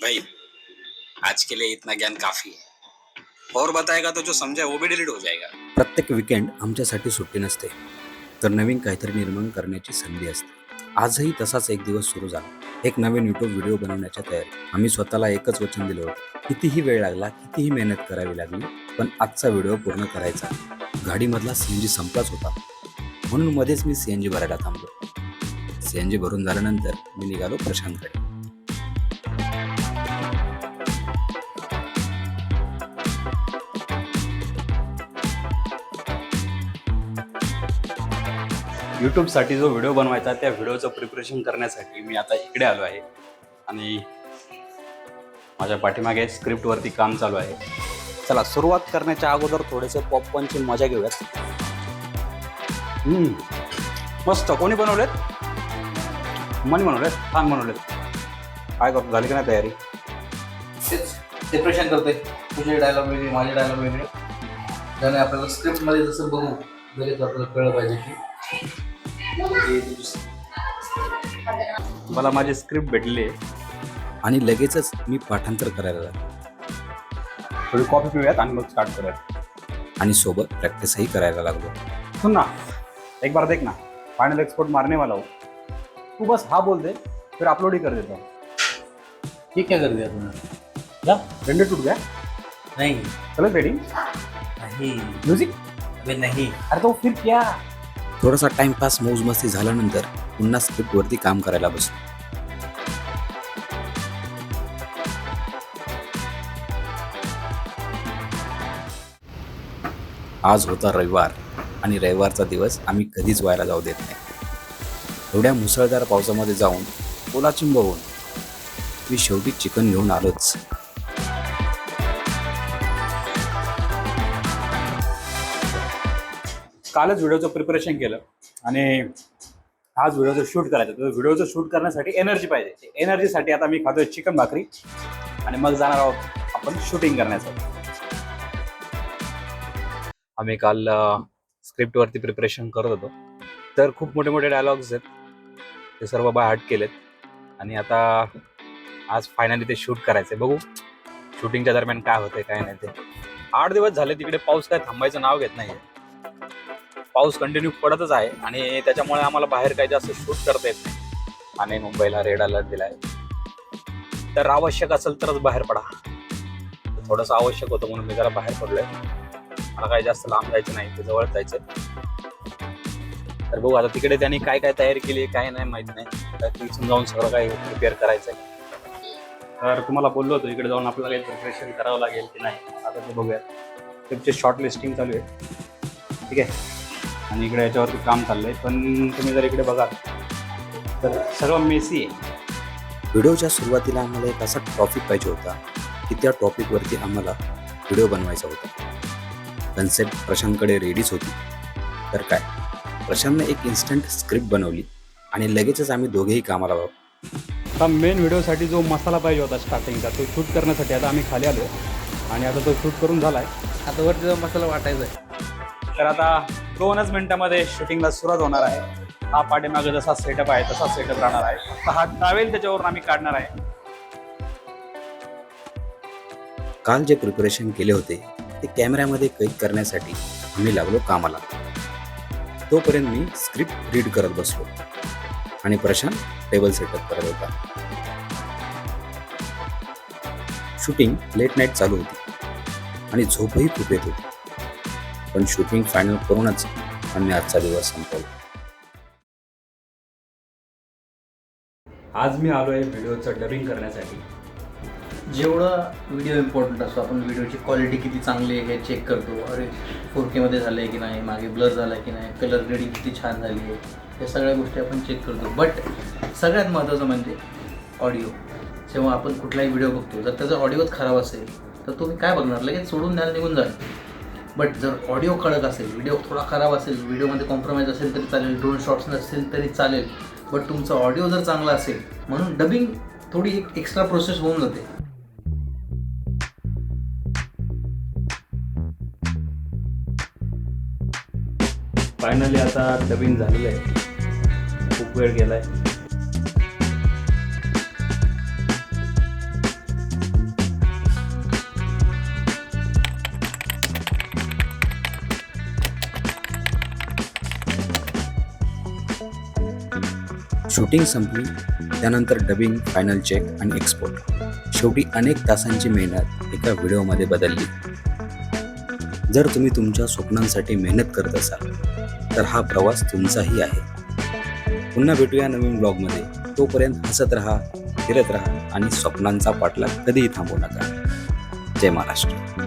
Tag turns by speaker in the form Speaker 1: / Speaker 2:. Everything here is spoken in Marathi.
Speaker 1: भाई, आज के लिए इतना ज्ञान काफी है। और बताएगा तो जो समझा है वो भी डिलीट हो जाएगा।
Speaker 2: प्रत्येक वीकेंड आमच्यासाठी सुट्टी नसते, तर नवीन काहीतरी निर्माण करण्याची संधी असते. आजही तसाच एक दिवस सुरू झाला. एक नवीन यूट्यूब व्हिडिओ बनवण्याच्या तयारी. आम्ही स्वतःला एकच वचन दिलं होतं. कितीही वेळ लागला, कितीही मेहनत करावी लागली, पण आजचा व्हिडिओ पूर्ण करायचा. गाडीमधला सीएनजी संपलाच होता, म्हणून मध्येच मी सीएनजी भरायला थांबलो. सीएनजी भरून झाल्यानंतर मी निघालो प्रशांतकडे. यूट्यूबसाठी जो व्हिडिओ बनवायचा त्या व्हिडिओचं प्रिपरेशन करण्यासाठी मी आता इकडे आलो आहे आणि माझ्या पाठीमागे स्क्रिप्टवरती काम चालू आहे. चला सुरुवात करण्याच्या अगोदर थोडेसे पॉपकॉर्नची मजा घेऊयात. मस्त. कोणी बनवलेत? मन बनवलेत, छान बनवलेत. काय करतो, झाली की नाही तयारी?
Speaker 3: तेच सेपरेशन करते. तुझे डायलॉग वेगळे, माझे डायलॉग वेगळे. त्याने आपल्याला स्क्रिप्टमध्ये जसं बघू लगेच आपल्याला कळलं पाहिजे की
Speaker 2: मला माझी स्क्रिप्ट भेटली आहे आणि लगेचच मी पाठांतर करायला लागलो. थोडी कॉफी पिऊयात आणि मग स्टार्ट करूयात. आणि सोबत प्रॅक्टिसही करायला लागलो. सुन ना, एक बार देख ना, फाइनल एक्सपोर्ट मारने वाला हो. तू बस हाँ बोल दे, फिर अपलोड ही कर देता हूँ.
Speaker 3: ठीक क्या कर दिया तुमने?
Speaker 2: क्या डंडे टूट गया?
Speaker 3: नहीं
Speaker 2: चलो रेडी.
Speaker 3: नहीं
Speaker 2: म्युझिक.
Speaker 3: अबे नहीं.
Speaker 2: अरे तो फिर क्या? थोडासा टाइमपास मौज मस्ती झाल्यानंतर पुन्हा स्क्रिप्टवरती काम करायला बसलो. आज होता रविवार आणि रविवारचा दिवस आम्ही कधीच व्हायला जाऊ देत नाही. एवढ्या मुसळधार पावसामध्ये जाऊन ओलाचिंब होऊन मी शेवटी चिकन घेऊन आलोच. कालच व्हिडिओचं प्रिपरेशन केलं आणि आज व्हिडिओचं शूट करायचं. तर व्हिडिओचं शूट करण्यासाठी एनर्जी पाहिजे. एनर्जीसाठी आता मी खातोय चिकन भाकरी आणि मग जाणार आहोत आपण शूटिंग करण्यासाठी. आम्ही काल स्क्रिप्टवरती प्रिपरेशन करत होतो, तर खूप मोठे मोठे डायलॉग्स आहेत, ते सर्व बाय हार्ट केलेत आणि आता आज फायनली ते शूट करायचं आहे. बघू शूटिंगच्या दरम्यान काय होतंय काय नाही ते. 8 दिवस झाले तिकडे पाऊस काय थांबायचं नाव घेत नाही. पाऊस कंटिन्यू पडतच आहे आणि त्याच्यामुळे आम्हाला बाहेर काही जास्त शूट करता येत नाही. आणि मुंबईला रेड अलर्ट दिलाय, तर आवश्यक असेल तरच बाहेर पडा. थोडंसं आवश्यक होतं म्हणून मी जरा बाहेर पडलोय. मला काही जास्त लांब जायचं नाही, ते जवळ जायचं. तर बघू आता तिकडे त्यांनी काय काय तयारी केली काय नाही माहित नाही. तर इथून जाऊन सगळं काही प्रिपेअर करायचं आहे. तर तुम्हाला बोललो होतो इकडे जाऊन आपल्याला काही प्रिपरेशन करावं लागेल की नाही, आता ते बघूयात. तुमचे शॉर्ट लिस्टिंग चालू आहे, ठीक आहे, आणि इकडे याच्यावरती काम चाललंय. पण तुम्ही जर इकडे बघाल तर सर्व मेसी आहे. व्हिडिओच्या सुरुवातीला आम्हाला एक असा टॉपिक पाहिजे होता की त्या टॉपिकवरती आम्हाला व्हिडिओ बनवायचा होता. कन्सेप्ट प्रशांतकडे रेडीच होती. तर काय, प्रशांतने एक इन्स्टंट स्क्रिप्ट बनवली आणि लगेचच आम्ही दोघेही कामाला आहोत. आता मेन व्हिडिओसाठी जो मसाला पाहिजे होता स्टार्टिंगचा, तो शूट करण्यासाठी आता आम्ही खाली आलो आणि आता तो शूट करून झाला आहे.
Speaker 3: आता वरती जो मसाला वाटायचा आहे.
Speaker 2: तर आता 2च मिनिटामध्ये शूटिंगला सुरुवात होणार आहे. हा पाठीमागे जसा सेटअप आहे तसा सेटअप राहणार आहे. हा ट्रॅव्हल त्याच्यावरून आम्ही काढणार आहे. काल जे प्रिपरेशन केले होते ते कॅमेऱ्यामध्ये कैद करण्यासाठी आम्ही लागलो कामाला. तोपर्यंत मी स्क्रिप्ट रीड करत बसलो आणि प्रशांत टेबल सेटअप करत होता. शूटिंग लेट नाईट चालू होती आणि झोपही खूप येत होती, पण शूटिंग फायनल करूनच आम्ही आजचा दिवस संपवला. आज मी आलो आहे व्हिडिओचं डबिंग करण्यासाठी.
Speaker 3: जेवढा व्हिडिओ इम्पॉर्टंट असतो, आपण व्हिडिओची क्वालिटी किती चांगली आहे हे चेक करतो. अरे 4K मध्ये झालं आहे की नाही, मागे ब्लर झाला आहे की नाही, कलर ग्रेडिंग किती छान झाली आहे, या सगळ्या गोष्टी आपण चेक करतो. बट सगळ्यात महत्त्वाचं म्हणजे ऑडिओ. जेव्हा आपण कुठलाही व्हिडिओ बघतो, जर त्याचा ऑडिओच खराब असेल तर तुम्ही काय बघणार, लगेच सोडून द्यायला निघून जाल. बट जर ऑडिओ कडक असेल, व्हिडिओ थोडा खराब असेल, व्हिडिओमध्ये कॉम्प्रोमाइज असेल तरी चालेल, 2 शॉट्स नसेल तरी चालेल, बट तुमचा ऑडिओ जर चांगला असेल, म्हणून डबिंग थोडी एक एक्स्ट्रा प्रोसेस होऊन जाते.
Speaker 2: फायनली आता डबिंग झालेलं आहे. खूप वेळ गेला आहे.
Speaker 4: शूटिंग संपली, त्यानंतर डबिंग, फायनल चेक आणि एक्सपोर्ट. शेवटी अनेक तासांची मेहनत एका व्हिडिओमध्ये बदलली. जर तुम्ही तुमच्या स्वप्नांसाठी मेहनत करत असाल तर हा प्रवास तुमचाही आहे. पुन्हा भेटूया नवीन ब्लॉगमध्ये. तोपर्यंत हसत राहा, फिरत राहा आणि स्वप्नांचा पाठलाग कधीही थांबवू नका. जय महाराष्ट्र.